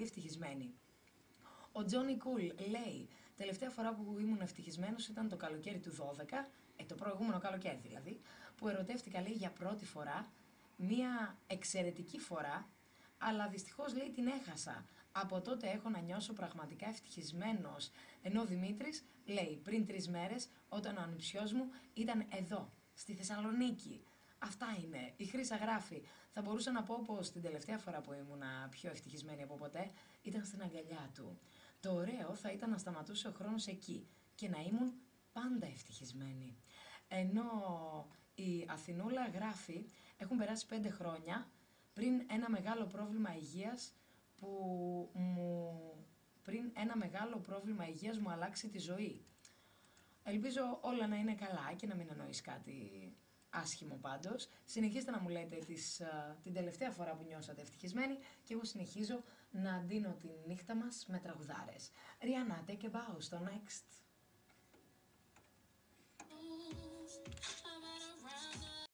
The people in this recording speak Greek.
ευτυχισμένη. Ο Τζόνι Κουλ λέει, τελευταία φορά που ήμουν ευτυχισμένος ήταν το καλοκαίρι του 12, το προηγούμενο καλοκαίρι δηλαδή, που ερωτεύτηκα, λέει, για πρώτη φορά, μία εξαιρετική φορά, αλλά δυστυχώς, λέει, την έχασα. Από τότε έχω να νιώσω πραγματικά ευτυχισμένος. Ενώ ο Δημήτρης λέει, πριν 3 μέρες, όταν ο ανιψιός μου ήταν εδώ, στη Θεσσαλονίκη. Αυτά είναι. Η Χρύσα γράφει, θα μπορούσα να πω πως την τελευταία φορά που ήμουνα πιο ευτυχισμένη από ποτέ ήταν στην αγκαλιά του. Το ωραίο θα ήταν να σταματούσε ο χρόνος εκεί και να ήμουν πάντα ευτυχισμένη. Ενώ η Αθηνούλα γράφει, έχουν περάσει 5 χρόνια πριν ένα μεγάλο πρόβλημα υγείας μου αλλάξει τη ζωή. Ελπίζω όλα να είναι καλά και να μην εννοείς κάτι άσχημο πάντως. Συνεχίστε να μου λέτε την τελευταία φορά που νιώσατε ευτυχισμένοι και εγώ συνεχίζω να ντύνω τη νύχτα μας με τραγουδάρες. Ριάννα, take a bow στο next.